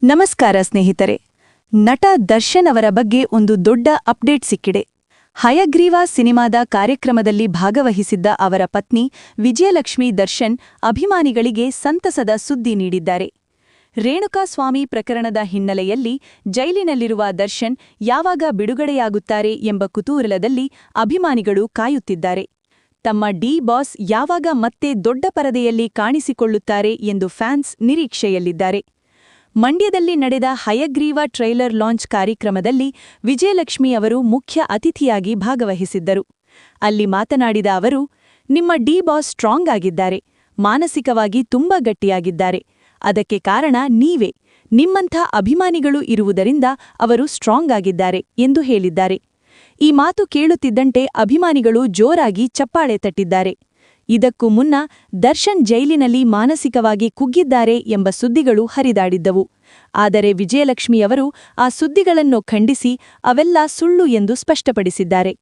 ನಮಸ್ಕಾರ ಸ್ನೇಹಿತರೆ. ನಟ ದರ್ಶನ್ ಅವರ ಬಗ್ಗೆ ಒಂದು ದೊಡ್ಡ ಅಪ್ಡೇಟ್ ಸಿಕ್ಕಿದೆ. ಹಯಗ್ರೀವ ಸಿನಿಮಾದ ಕಾರ್ಯಕ್ರಮದಲ್ಲಿ ಭಾಗವಹಿಸಿದ್ದ ಅವರ ಪತ್ನಿ ವಿಜಯಲಕ್ಷ್ಮಿ ದರ್ಶನ್ ಅಭಿಮಾನಿಗಳಿಗೆ ಸಂತಸದ ಸುದ್ದಿ ನೀಡಿದ್ದಾರೆ. ರೇಣುಕಾಸ್ವಾಮಿ ಪ್ರಕರಣದ ಹಿನ್ನೆಲೆಯಲ್ಲಿ ಜೈಲಿನಲ್ಲಿರುವ ದರ್ಶನ್ ಯಾವಾಗ ಬಿಡುಗಡೆಯಾಗುತ್ತಾರೆ ಎಂಬ ಕುತೂಹಲದಲ್ಲಿ ಅಭಿಮಾನಿಗಳು ಕಾಯುತ್ತಿದ್ದಾರೆ. ತಮ್ಮ ಡಿ ಬಾಸ್ ಯಾವಾಗ ಮತ್ತೆ ದೊಡ್ಡ ಪರದೆಯಲ್ಲಿ ಕಾಣಿಸಿಕೊಳ್ಳುತ್ತಾರೆ ಎಂದು ಫ್ಯಾನ್ಸ್ ನಿರೀಕ್ಷೆಯಲ್ಲಿದ್ದಾರೆ. ಮಂಡ್ಯದಲ್ಲಿ ನಡೆದ ಹಯಗ್ರೀವ ಟ್ರೈಲರ್ ಲಾಂಚ್ ಕಾರ್ಯಕ್ರಮದಲ್ಲಿ ವಿಜಯಲಕ್ಷ್ಮಿ ಅವರು ಮುಖ್ಯ ಅತಿಥಿಯಾಗಿ ಭಾಗವಹಿಸಿದ್ದರು. ಅಲ್ಲಿ ಮಾತನಾಡಿದ ಅವರು, ನಿಮ್ಮ ಡಿ ಬಾಸ್ ಸ್ಟ್ರಾಂಗ್ ಆಗಿದ್ದಾರೆ, ಮಾನಸಿಕವಾಗಿ ತುಂಬಾ ಗಟ್ಟಿಯಾಗಿದ್ದಾರೆ. ಅದಕ್ಕೆ ಕಾರಣ ನೀವೇ, ನಿಮ್ಮಂಥ ಅಭಿಮಾನಿಗಳು ಇರುವುದರಿಂದ ಅವರು ಸ್ಟ್ರಾಂಗ್ ಆಗಿದ್ದಾರೆ ಎಂದು ಹೇಳಿದ್ದಾರೆ. ಈ ಮಾತು ಕೇಳುತ್ತಿದ್ದಂತೆ ಅಭಿಮಾನಿಗಳು ಜೋರಾಗಿ ಚಪ್ಪಾಳೆ ತಟ್ಟಿದ್ದಾರೆ. ಇದಕ್ಕೂ ಮುನ್ನ ದರ್ಶನ್ ಜೈಲಿನಲ್ಲಿ ಮಾನಸಿಕವಾಗಿ ಕುಗ್ಗಿದ್ದಾರೆ ಎಂಬ ಸುದ್ದಿಗಳು ಹರಿದಾಡಿದ್ದವು. ಆದರೆ ವಿಜಯಲಕ್ಷ್ಮಿಯವರು ಆ ಸುದ್ದಿಗಳನ್ನು ಖಂಡಿಸಿ ಅವೆಲ್ಲ ಸುಳ್ಳು ಎಂದು ಸ್ಪಷ್ಟಪಡಿಸಿದ್ದಾರೆ.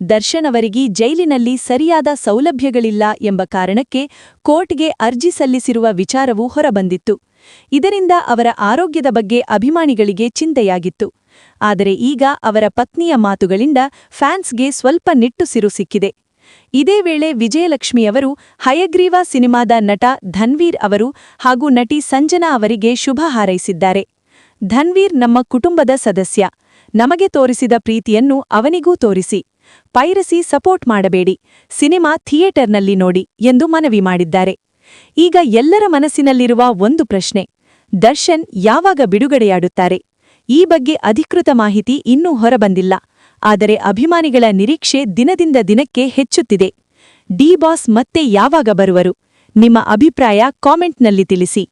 ದರ್ಶನ್ ಅವರಿಗೆ ಜೈಲಿನಲ್ಲಿ ಸರಿಯಾದ ಸೌಲಭ್ಯಗಳಿಲ್ಲ ಎಂಬ ಕಾರಣಕ್ಕೆ ಕೋರ್ಟ್ಗೆ ಅರ್ಜಿ ಸಲ್ಲಿಸಿರುವ ವಿಚಾರವೂ ಹೊರಬಂದಿತ್ತು. ಇದರಿಂದ ಅವರ ಆರೋಗ್ಯದ ಬಗ್ಗೆ ಅಭಿಮಾನಿಗಳಿಗೆ ಚಿಂತೆಯಾಗಿತ್ತು. ಆದರೆ ಈಗ ಅವರ ಪತ್ನಿಯ ಮಾತುಗಳಿಂದ ಫ್ಯಾನ್ಸ್ಗೆ ಸ್ವಲ್ಪ ನಿಟ್ಟುಸಿರು ಸಿಕ್ಕಿದೆ. ಇದೇ ವೇಳೆ ವಿಜಯಲಕ್ಷ್ಮಿಯವರು ಹಯಗ್ರೀವ ಸಿನಿಮಾದ ನಟ ಧನ್ವೀರ್ ಅವರು ಹಾಗೂ ನಟಿ ಸಂಜನಾ ಅವರಿಗೆ ಶುಭ ಹಾರೈಸಿದ್ದಾರೆ. ಧನ್ವೀರ್ ನಮ್ಮ ಕುಟುಂಬದ ಸದಸ್ಯ, ನಮಗೆ ತೋರಿಸಿದ ಪ್ರೀತಿಯನ್ನು ಅವನಿಗೂ ತೋರಿಸಿ. ಪೈರಸಿ ಸಪೋರ್ಟ್ ಮಾಡಬೇಡಿ, ಸಿನಿಮಾ ಥಿಯೇಟರ್ನಲ್ಲಿ ನೋಡಿ ಎಂದು ಮನವಿ ಮಾಡಿದ್ದಾರೆ. ಈಗ ಎಲ್ಲರ ಮನಸ್ಸಿನಲ್ಲಿರುವ ಒಂದು ಪ್ರಶ್ನೆ, ದರ್ಶನ್ ಯಾವಾಗ ಬಿಡುಗಡೆಯಾಡುತ್ತಾರೆ? ಈ ಬಗ್ಗೆ ಅಧಿಕೃತ ಮಾಹಿತಿ ಇನ್ನೂ ಹೊರಬಂದಿಲ್ಲ. ಆದರೆ ಅಭಿಮಾನಿಗಳ ನಿರೀಕ್ಷೆ ದಿನದಿಂದ ದಿನಕ್ಕೆ ಹೆಚ್ಚುತ್ತಿದೆ. ಡಿ ಬಾಸ್ ಮತ್ತೆ ಯಾವಾಗ ಬರುವರು? ನಿಮ್ಮ ಅಭಿಪ್ರಾಯ ಕಾಮೆಂಟ್ನಲ್ಲಿ ತಿಳಿಸಿ.